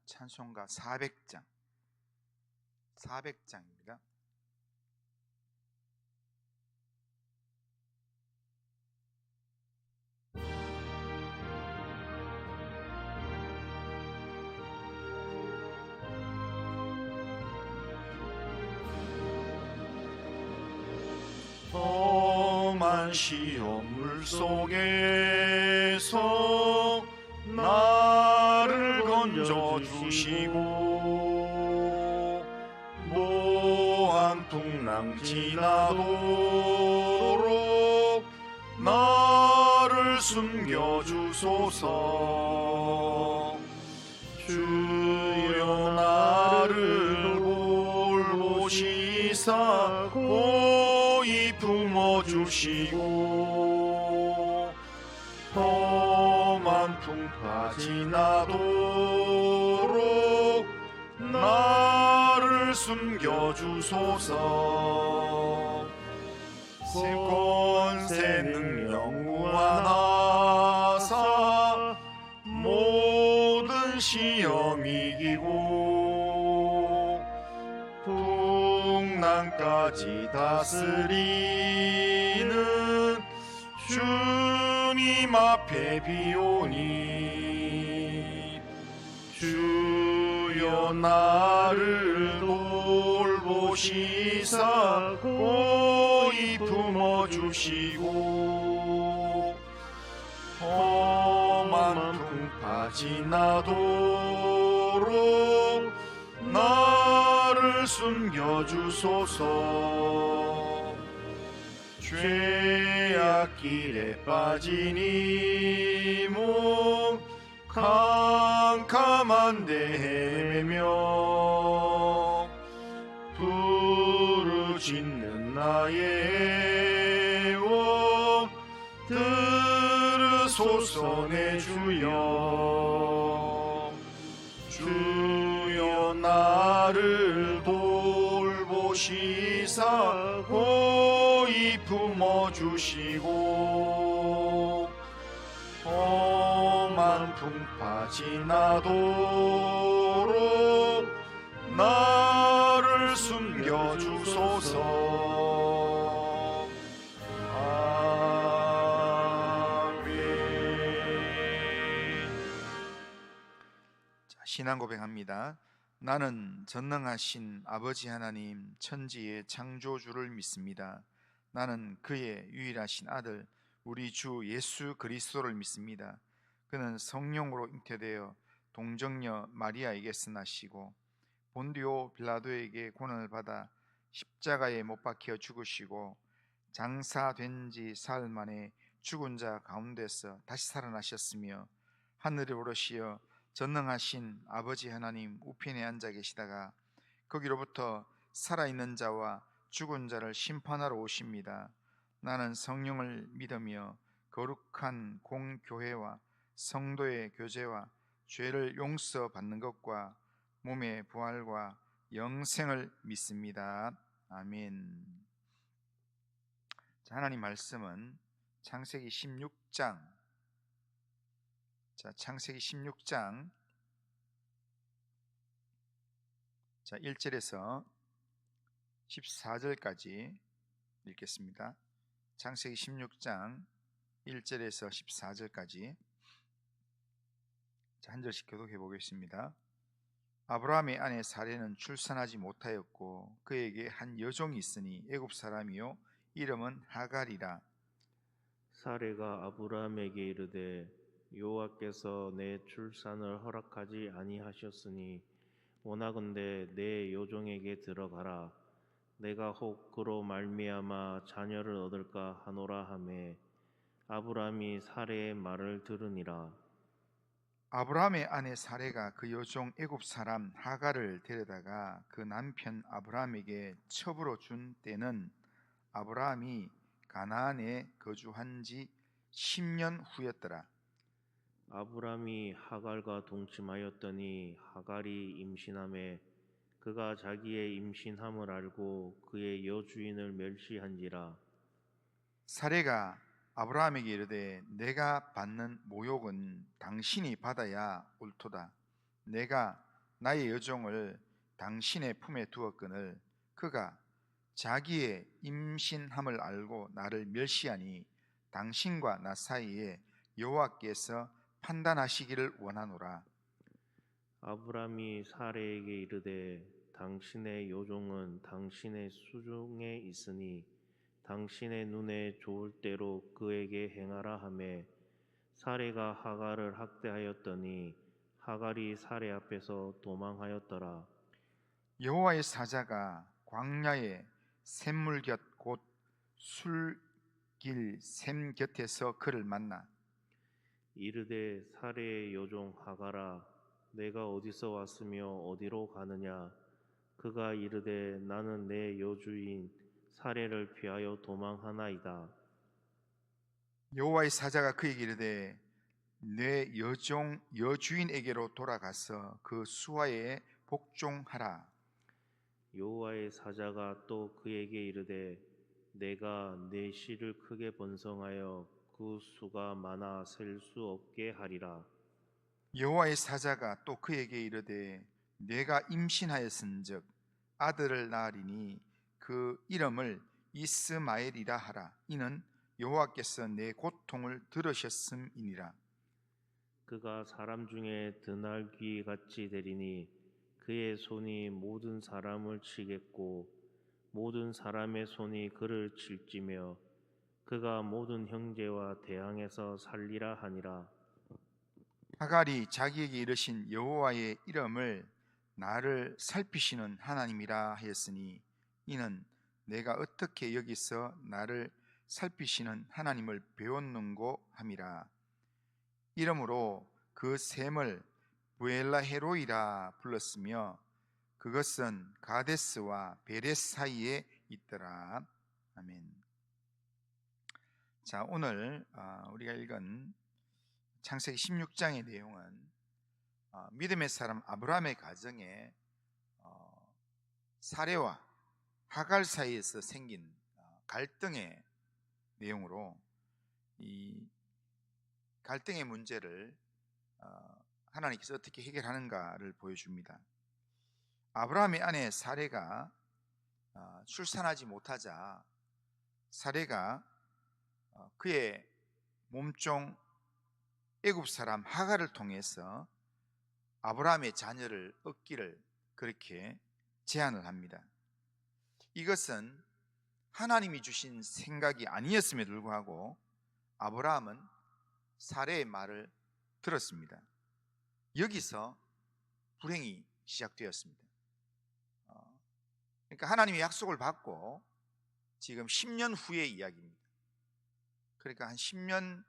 찬송가 400장입니다. 험한 시험 물속에서 나를 건져주시고 모한 풍랑 지나도록 나를 숨겨주소서. 주여 나를 돌보시사 고이 품어주시고 험한 풍파 지나도록 나를 숨겨주소서. 권세 능력 무한하사 모든 시험 이기고 풍랑까지 다스리는 주님 앞에 비오니 주여 나를 돌보시사 고이 품어주시고 험한 풍파 지나도록 나를 숨겨주소서. 죄악길에 빠진 이 몸 캄캄한데 헤매며 부르짖는 나의 원 들으소서. 내 주여 주여 나를 돌보시사 고이 품어주시고 험한 풍파 지나도록 나를 숨겨주소서. 아멘. 신앙 고백합니다. 나는 전능하신 아버지 하나님 천지의 창조주를 믿습니다. 나는 그의 유일하신 아들 우리 주 예수 그리스도를 믿습니다. 그는 성령으로 잉태되어 동정녀 마리아에게서 나시고 본디오 빌라도에게 고난을 받아 십자가에 못 박혀 죽으시고 장사된 지 사흘 만에 죽은 자 가운데서 다시 살아나셨으며 하늘에 오르시어 전능하신 아버지 하나님 우편에 앉아 계시다가 거기로부터 살아있는 자와 죽은 자를 심판하러 오십니다. 나는 성령을 믿으며 거룩한 공교회와 성도의 교제와 죄를 용서받는 것과 몸의 부활과 영생을 믿습니다. 아멘. 하나님 말씀은 창세기 16장 창세기 16장 1절에서 14절까지 읽겠습니다. 창세기 16장 1절에서 14절까지 한 절씩 교독해 보겠습니다. 아브라함의 아내 사레는 출산하지 못하였고 그에게 한 여종이 있으니 애굽 사람이요 이름은 하갈이라. 사레가 아브라함에게 이르되 여호와께서 내 출산을 허락하지 아니하셨으니 원하건대 내 여종에게 들어가라. 내가 혹 그로 말미암아 자녀를 얻을까 하노라 하매 아브라함이 사레의 말을 들으니라. 아브라함의 아내 사레가 그 여종 애굽 사람 하갈을 데려다가 그 남편 아브라함에게 첩으로 준 때는 아브라함이 가나안에 거주한 지 10년 후였더라. 아브라함이 하갈과 동침하였더니 하갈이 임신하매 그가 자기의 임신함을 알고 그의 여주인을 멸시한지라. 사레가 아브라함에게 이르되 내가 받는 모욕은 당신이 받아야 옳도다. 내가 나의 여종을 당신의 품에 두었거늘 그가 자기의 임신함을 알고 나를 멸시하니 당신과 나 사이에 여호와께서 판단하시기를 원하노라. 아브람이 사레에게 이르되 당신의 요종은 당신의 수중에 있으니 당신의 눈에 좋을 대로 그에게 행하라 하매 사레가 하갈을 학대하였더니 하갈이 사레 앞에서 도망하였더라. 여호와의 사자가 광야의 샘물 곁 곧 술길 샘 곁에서 그를 만나 이르되 사레의 요종 하갈아 내가 어디서 왔으며 어디로 가느냐. 그가 이르되 나는 내 여주인 사레를 피하여 도망하나이다. 여호와의 사자가 그에게 이르되 내 여종 여주인에게로 돌아가서 그 수하에 복종하라. 여호와의 사자가 또 그에게 이르되 내가 내 씨를 크게 번성하여 그 수가 많아 셀 수 없게 하리라. 여호와의 사자가 또 그에게 이르되 내가 임신하였은즉 아들을 낳으리니 그 이름을 이스마엘이라 하라. 이는 여호와께서 내 고통을 들으셨음이니라. 그가 사람 중에 드날귀 같이 되리니 그의 손이 모든 사람을 치겠고 모든 사람의 손이 그를 칠지며 그가 모든 형제와 대항해서 살리라 하니라. 하갈이 자기에게 이르신 여호와의 이름을 나를 살피시는 하나님이라 하였으니 이는 내가 어떻게 여기서 나를 살피시는 하나님을 배웠는고 함이라. 이러므로 그 샘을 부엘라헤로이라 불렀으며 그것은 가데스와 베레스 사이에 있더라. 아멘. 자, 오늘 우리가 읽은 창세기 16장의 내용은 믿음의 사람 아브라함의 가정에 사레와 하갈 사이에서 생긴 갈등의 내용으로 이 갈등의 문제를 하나님께서 어떻게 해결하는가를 보여줍니다. 아브라함의 아내 사레가 출산하지 못하자 사레가 그의 몸종 애굽 사람 하갈을 통해서 아브라함의 자녀를 얻기를 그렇게 제안을 합니다. 이것은 하나님이 주신 생각이 아니었음에도 불구하고 아브라함은 사레의 말을 들었습니다. 여기서 불행이 시작되었습니다. 그러니까 하나님의 약속을 받고 지금 10년 후의 이야기입니다. 그러니까 한 10년의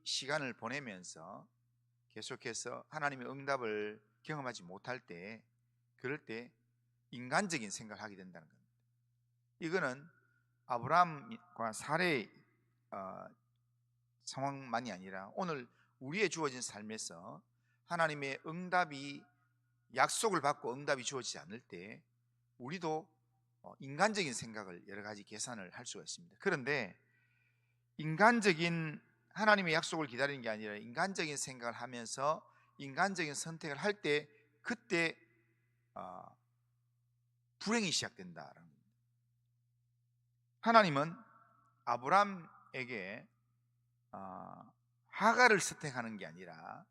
시간을 보내면서 계속해서 하나님의 응답을 경험하지 못할 때 그럴 때 인간적인 생각을 하게 된다는 겁니다. 이거는 아브라함과 사레의 상황만이 아니라 오늘 우리의 주어진 삶에서 하나님의 응답이 약속을 받고 응답이 주어지지 않을 때 우리도 인간적인 생각을 여러 가지 계산을 할 수가 있습니다. 그런데 인간적인 하나님의 약속을 기다리는 게 아니라 인간적인 생각을 하면서 인간적인 선택을 할 때 그때 불행이 시작된다라는 겁니다. 하나님은 아브라함에게 하갈을 선택하는 게 아니라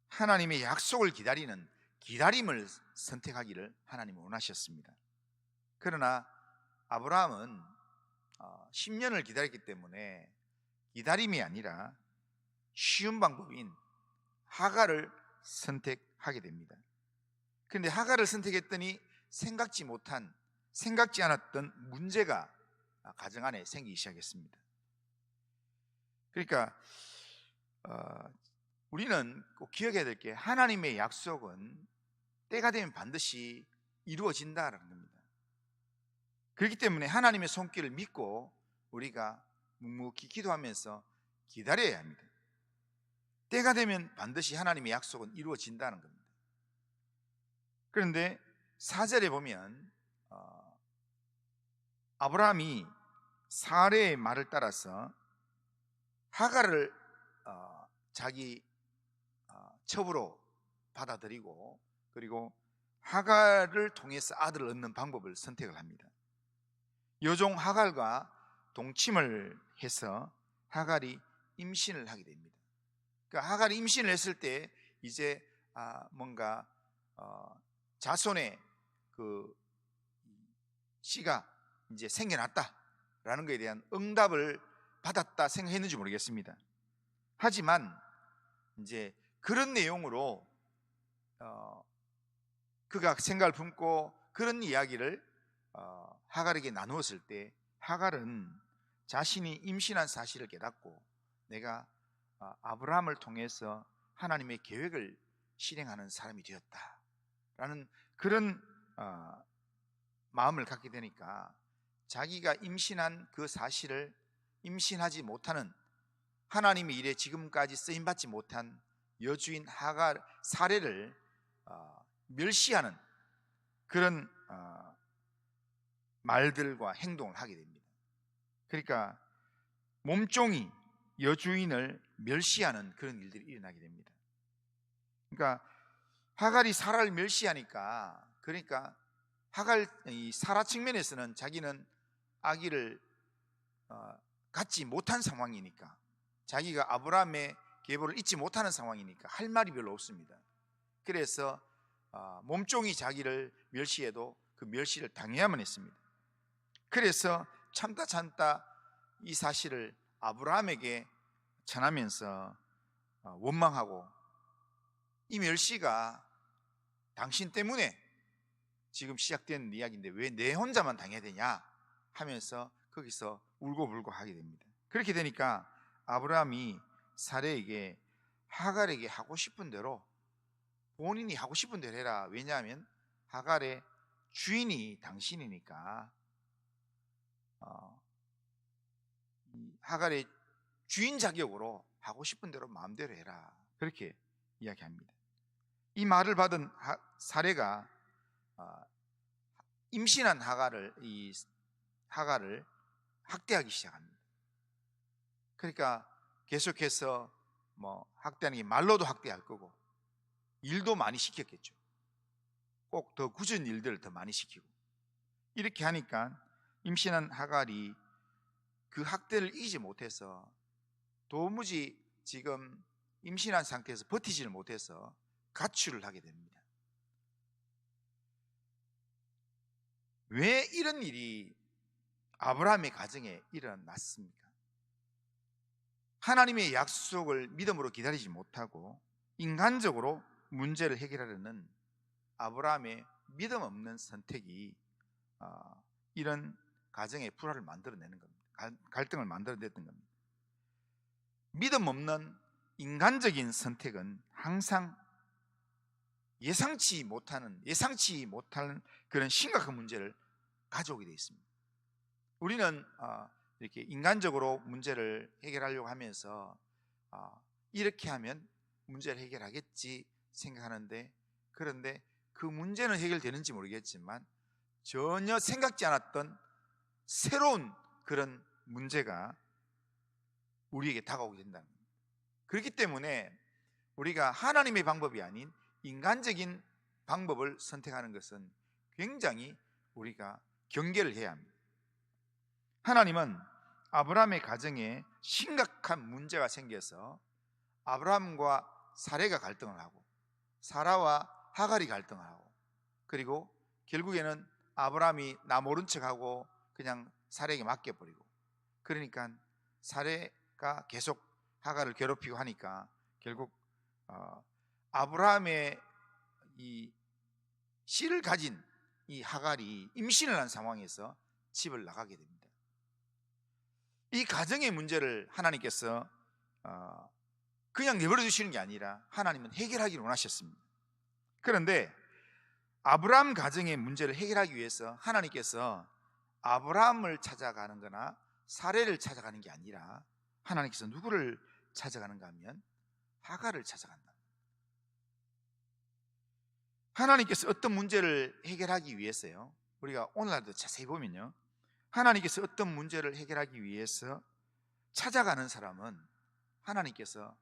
하나님의 약속을 기다리는 기다림을 선택하기를 하나님은 원하셨습니다. 그러나 아브라함은 10년을 기다렸기 때문에 기다림이 아니라 쉬운 방법인 하갈을 선택하게 됩니다. 그런데 하갈을 선택했더니 생각지 않았던 문제가 가정 안에 생기기 시작했습니다. 그러니까 우리는 꼭 기억해야 될 게 하나님의 약속은 때가 되면 반드시 이루어진다라는 겁니다. 그렇기 때문에 하나님의 손길을 믿고 우리가 묵묵히 기도하면서 기다려야 합니다. 때가 되면 반드시 하나님의 약속은 이루어진다는 겁니다. 그런데 4절에 보면 아브라함이 사레의 말을 따라서 하갈을 자기 첩으로 받아들이고 그리고 하갈을 통해서 아들을 얻는 방법을 선택을 합니다. 여종 하갈과 동침을 해서 하갈이 임신을 하게 됩니다. 그러니까 하갈이 임신을 했을 때 이제 뭔가 자손의 그 씨가 이제 생겨났다라는 것에 대한 응답을 받았다 생각했는지 모르겠습니다. 하지만 이제 그런 내용으로 그가 생각을 품고 그런 이야기를 하갈에게 나누었을 때 하갈은 자신이 임신한 사실을 깨닫고 내가 아브라함을 통해서 하나님의 계획을 실행하는 사람이 되었다라는 그런 마음을 갖게 되니까 자기가 임신한 그 사실을 임신하지 못하는 하나님의 일에 지금까지 쓰임받지 못한 여주인 하갈 사례를 멸시하는 그런 말들과 행동을 하게 됩니다. 그러니까 몸종이 여주인을 멸시하는 그런 일들이 일어나게 됩니다. 그러니까 하갈이 사라를 멸시하니까, 그러니까 이 사라 측면에서는 자기는 아기를 갖지 못한 상황이니까, 자기가 아브라함의 계보를 잊지 못하는 상황이니까 할 말이 별로 없습니다. 그래서 몸종이 자기를 멸시해도 그 멸시를 당해야만 했습니다. 그래서 참다 이 사실을 아브라함에게 전하면서 원망하고, 이 멸시가 당신 때문에 지금 시작된 이야기인데 왜 내 혼자만 당해야 되냐 하면서 거기서 울고불고 하게 됩니다. 그렇게 되니까 아브라함이 사레에게 하갈에게 하고 싶은 대로, 본인이 하고 싶은 대로 해라. 왜냐하면 하갈의 주인이 당신이니까 하갈의 주인 자격으로 하고 싶은 대로 마음대로 해라. 그렇게 이야기합니다. 이 말을 받은 사레가 임신한 하갈을 학대하기 시작합니다. 그러니까 계속해서 학대하는 게 말로도 학대할 거고 일도 많이 시켰겠죠. 꼭 더 굳은 일들을 더 많이 시키고, 이렇게 하니까 임신한 하갈이 그 학대를 이기지 못해서 도무지 지금 임신한 상태에서 버티지를 못해서 가출을 하게 됩니다. 왜 이런 일이 아브라함의 가정에 일어났습니까? 하나님의 약속을 믿음으로 기다리지 못하고 인간적으로 문제를 해결하려는 아브라함의 믿음 없는 선택이 이런 가정의 불화를 만들어내는 겁니다. 갈등을 만들어냈던 겁니다. 믿음 없는 인간적인 선택은 항상 예상치 못하는 그런 심각한 문제를 가져오게 되어 있습니다. 우리는 이렇게 인간적으로 문제를 해결하려고 하면서 이렇게 하면 문제를 해결하겠지 생각하는데, 그런데 그 문제는 해결되는지 모르겠지만 전혀 생각지 않았던 새로운 그런 문제가 우리에게 다가오게 된다는 겁니다. 그렇기 때문에 우리가 하나님의 방법이 아닌 인간적인 방법을 선택하는 것은 굉장히 우리가 경계를 해야 합니다. 하나님은 아브라함의 가정에 심각한 문제가 생겨서 아브라함과 사레가 갈등을 하고 사라와 하갈이 갈등을 하고, 그리고 결국에는 아브라함이 나 모른 척하고 그냥 사레에게 맡겨버리고, 그러니까 사레가 계속 하갈을 괴롭히고 하니까 결국 아브라함의 이 씨를 가진 이 하갈이 임신을 한 상황에서 집을 나가게 됩니다. 이 가정의 문제를 하나님께서 그냥 내버려 두시는 게 아니라 하나님은 해결하기를 원하셨습니다. 그런데 아브라함 가정의 문제를 해결하기 위해서 하나님께서 아브라함을 찾아가는 거나 사레를 찾아가는 게 아니라 하나님께서 누구를 찾아가는가 하면 하갈을 찾아간다. 하나님께서 어떤 문제를 해결하기 위해서요, 우리가 오늘날도 자세히 보면요, 하나님께서 어떤 문제를 해결하기 위해서 찾아가는 사람은 하나님께서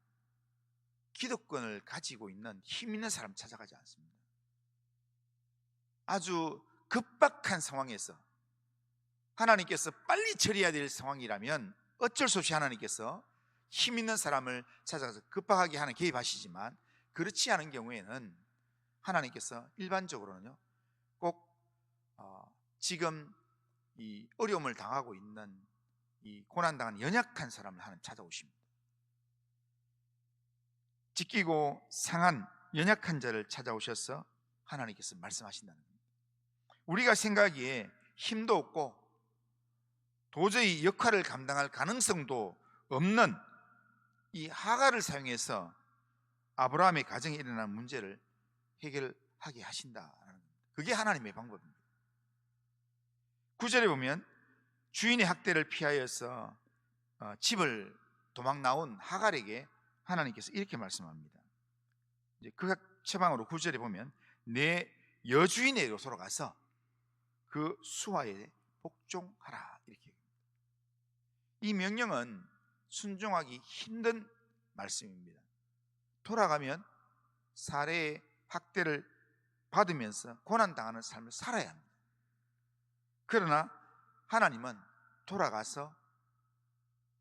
기득권을 가지고 있는 힘 있는 사람 찾아가지 않습니다. 아주 급박한 상황에서 하나님께서 빨리 처리해야 될 상황이라면 어쩔 수 없이 하나님께서 힘 있는 사람을 찾아가서 급박하게 하는 개입하시지만, 그렇지 않은 경우에는 하나님께서 일반적으로는요 꼭 지금 이 어려움을 당하고 있는 이 고난당한 연약한 사람을 하나님 찾아오십니다. 지키고 상한 연약한 자를 찾아오셔서 하나님께서 말씀하신다는 겁니다. 우리가 생각하기에 힘도 없고 도저히 역할을 감당할 가능성도 없는 이 하갈을 사용해서 아브라함의 가정에 일어난 문제를 해결하게 하신다는 겁니다. 그게 하나님의 방법입니다. 9절에 보면 주인의 학대를 피하여서 집을 도망 나온 하갈에게 하나님께서 이렇게 말씀합니다. 이제 그 처방으로 9절에 보면 내 여주인에게로 돌아가서 그 수하에 복종하라, 이렇게. 이 명령은 순종하기 힘든 말씀입니다. 돌아가면 살해의 학대를 받으면서 고난당하는 삶을 살아야 합니다. 그러나 하나님은 돌아가서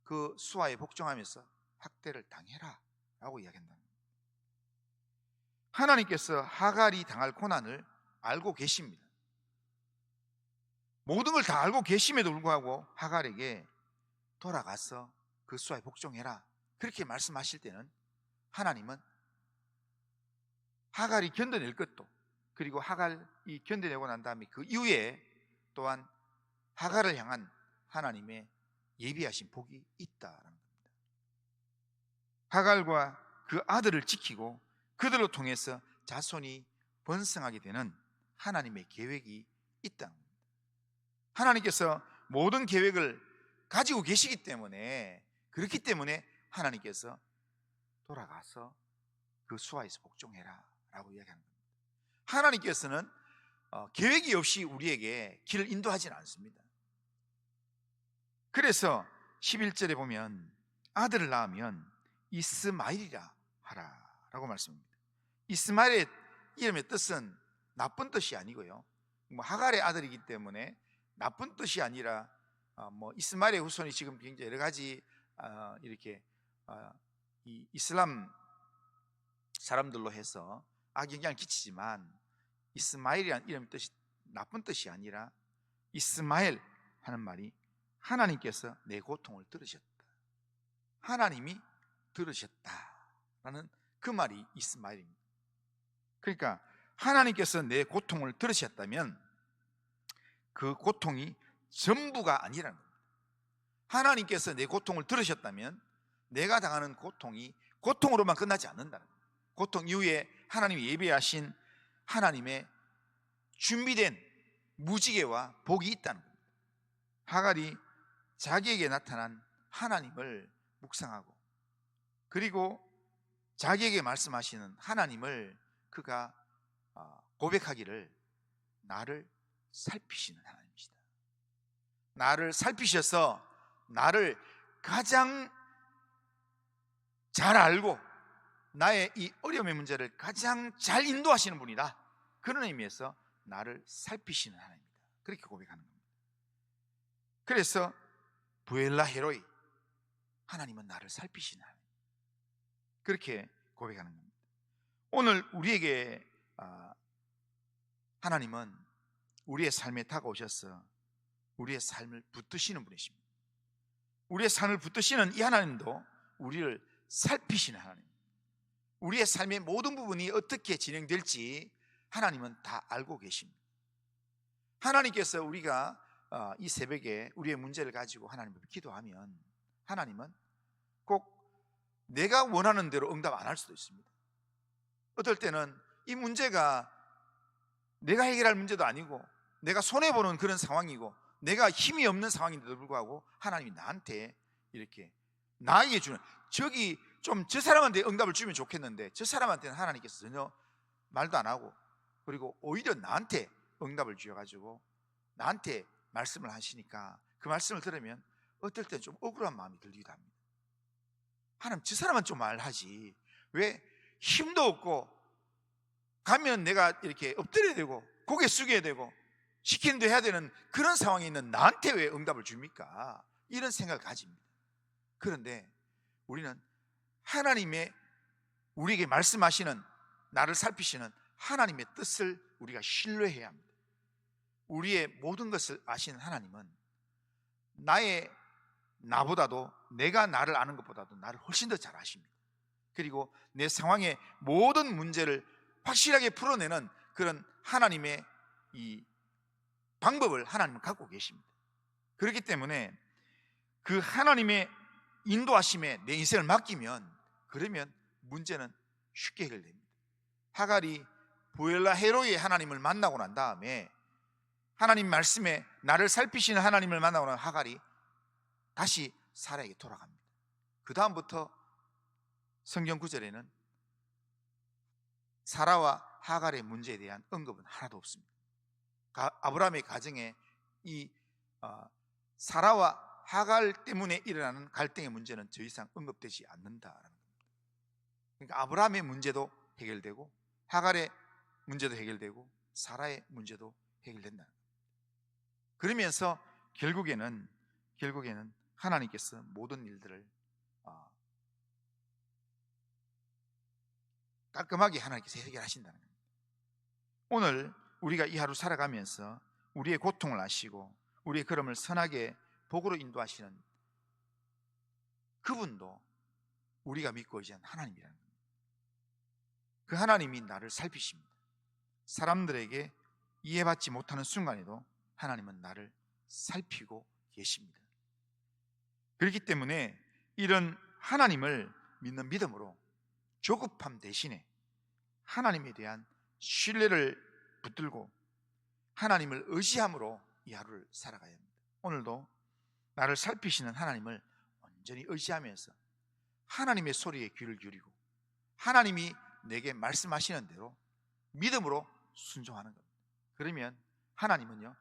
그 수하에 복종하면서 학대를 당해라 라고 이야기한다. 하나님께서 하갈이 당할 고난을 알고 계십니다. 모든 걸 다 알고 계심에도 불구하고 하갈에게 돌아가서 그 수하에 복종해라, 그렇게 말씀하실 때는 하나님은 하갈이 견뎌낼 것도, 그리고 하갈이 견뎌내고 난 다음에 그 이후에 또한 하갈을 향한 하나님의 예비하신 복이 있다라는 겁니다. 하갈과 그 아들을 지키고 그들로 통해서 자손이 번성하게 되는 하나님의 계획이 있다는 겁니다. 하나님께서 모든 계획을 가지고 계시기 때문에, 그렇기 때문에 하나님께서 돌아가서 그 수하에서 복종해라 라고 이야기하는 겁니다. 하나님께서는 계획이 없이 우리에게 길을 인도하지는 않습니다. 그래서 11절에 보면 아들을 낳으면 이스마일이라 하라 라고 말씀합니다. 이스마일의 이름의 뜻은 나쁜 뜻이 아니고요, 하갈의 아들이기 때문에 나쁜 뜻이 아니라 이스마일의 후손이 지금 굉장히 여러 가지 이렇게 이 이슬람 사람들로 해서 악영향을 끼치지만, 이스마일이라는 이름의 뜻이 나쁜 뜻이 아니라 이스마엘 하는 말이 하나님께서 내 고통을 들으셨다, 하나님이 들으셨다라는 그 말이 이스마엘입니다. 그러니까 하나님께서 내 고통을 들으셨다면 그 고통이 전부가 아니라는 겁니다. 하나님께서 내 고통을 들으셨다면 내가 당하는 고통이 고통으로만 끝나지 않는다는 겁니다. 고통 이후에 하나님이 예비하신 하나님의 준비된 무지개와 복이 있다는 겁니다. 하갈이 자기에게 나타난 하나님을 묵상하고, 그리고 자기에게 말씀하시는 하나님을 그가 고백하기를, 나를 살피시는 하나님이시다, 나를 살피셔서 나를 가장 잘 알고 나의 이 어려움의 문제를 가장 잘 인도하시는 분이다, 그런 의미에서 나를 살피시는 하나님이다, 그렇게 고백하는 겁니다. 그래서 부엘라 헤로이, 하나님은 나를 살피시는 하나님, 그렇게 고백하는 겁니다. 오늘 우리에게 하나님은 우리의 삶에 다가오셔서 우리의 삶을 붙드시는 분이십니다. 우리의 삶을 붙드시는 이 하나님도 우리를 살피시는 하나님, 우리의 삶의 모든 부분이 어떻게 진행될지 하나님은 다 알고 계십니다. 하나님께서 우리가 이 새벽에 우리의 문제를 가지고 하나님 앞에 기도하면 하나님은 꼭 내가 원하는 대로 응답 안 할 수도 있습니다. 어떨 때는 이 문제가 내가 해결할 문제도 아니고 내가 손해보는 그런 상황이고 내가 힘이 없는 상황인데도 불구하고 하나님이 나한테 이렇게 나에게 주는, 저기 좀 저 사람한테 응답을 주면 좋겠는데 저 사람한테는 하나님께서 전혀 말도 안 하고, 그리고 오히려 나한테 응답을 주셔가지고 나한테 말씀을 하시니까 그 말씀을 들으면 어떨 때 좀 억울한 마음이 들기도 합니다. 하나님, 저 사람은 좀 말하지 왜 힘도 없고 가면 내가 이렇게 엎드려야 되고 고개 숙여야 되고 시키는 데 해야 되는 그런 상황에 있는 나한테 왜 응답을 줍니까? 이런 생각을 가집니다. 그런데 우리는 하나님의 우리에게 말씀하시는, 나를 살피시는 하나님의 뜻을 우리가 신뢰해야 합니다. 우리의 모든 것을 아시는 하나님은 나보다도, 내가 나를 아는 것보다도 나를 훨씬 더 잘 아십니다. 그리고 내 상황의 모든 문제를 확실하게 풀어내는 그런 하나님의 이 방법을 하나님은 갖고 계십니다. 그렇기 때문에 그 하나님의 인도하심에 내 인생을 맡기면, 그러면 문제는 쉽게 해결됩니다. 하갈이 부엘라 헤로이의 하나님을 만나고 난 다음에, 하나님 말씀에 나를 살피시는 하나님을 만나고 난 하갈이 다시 사라에게 돌아갑니다. 그 다음부터 성경 구절에는 사라와 하갈의 문제에 대한 언급은 하나도 없습니다. 아브라함의 가정에 이 사라와 하갈 때문에 일어나는 갈등의 문제는 더 이상 언급되지 않는다라는 겁니다. 그러니까 아브라함의 문제도 해결되고, 하갈의 문제도 해결되고, 사라의 문제도 해결된다는 겁니다. 그러면서 결국에는 하나님께서 모든 일들을 깔끔하게 하나님께서 해결하신다는 겁니다. 오늘 우리가 이 하루 살아가면서 우리의 고통을 아시고 우리의 걸음을 선하게 복으로 인도하시는 그분도 우리가 믿고 의지한 하나님이라는 겁니다. 그 하나님이 나를 살피십니다. 사람들에게 이해받지 못하는 순간에도 하나님은 나를 살피고 계십니다. 그렇기 때문에 이런 하나님을 믿는 믿음으로 조급함 대신에 하나님에 대한 신뢰를 붙들고 하나님을 의지함으로 이 하루를 살아가야 합니다. 오늘도 나를 살피시는 하나님을 온전히 의지하면서 하나님의 소리에 귀를 기울이고 하나님이 내게 말씀하시는 대로 믿음으로 순종하는 겁니다. 그러면 하나님은요,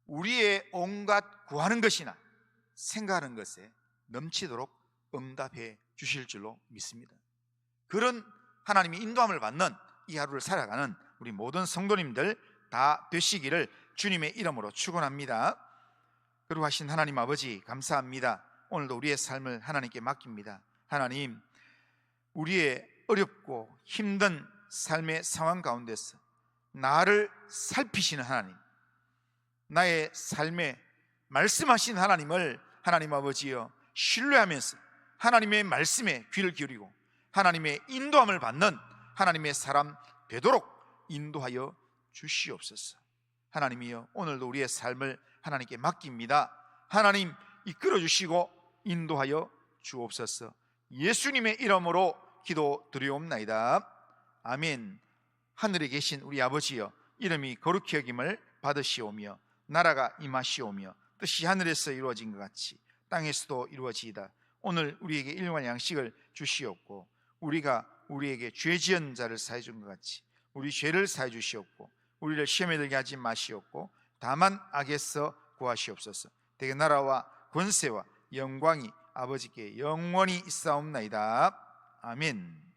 우리의 온갖 구하는 것이나 생각하는 것에 넘치도록 응답해 주실 줄로 믿습니다. 그런 하나님이 인도함을 받는 이 하루를 살아가는 우리 모든 성도님들 다 되시기를 주님의 이름으로 축원합니다. 그리고 하신 하나님 아버지 감사합니다. 오늘도 우리의 삶을 하나님께 맡깁니다. 하나님, 우리의 어렵고 힘든 삶의 상황 가운데서 나를 살피시는 하나님, 나의 삶에 말씀하신 하나님을 하나님 아버지여 신뢰하면서 하나님의 말씀에 귀를 기울이고 하나님의 인도함을 받는 하나님의 사람 되도록 인도하여 주시옵소서. 하나님이여, 오늘도 우리의 삶을 하나님께 맡깁니다. 하나님 이끌어 주시고 인도하여 주옵소서. 예수님의 이름으로 기도드리옵나이다. 아멘. 하늘에 계신 우리 아버지여, 이름이 거룩히 여김을 받으시오며 나라가 임하시오며 뜻이 하늘에서 이루어진 것 같이 땅에서도 이루어지이다. 오늘 우리에게 일용할 양식을 주시옵고 우리가 우리에게 죄 지은 자를 사해 준 것 같이 우리 죄를 사해 주시옵고 우리를 시험에 들게 하지 마시옵고 다만 악에서 구하시옵소서. 대개 나라와 권세와 영광이 아버지께 영원히 있사옵나이다. 아멘.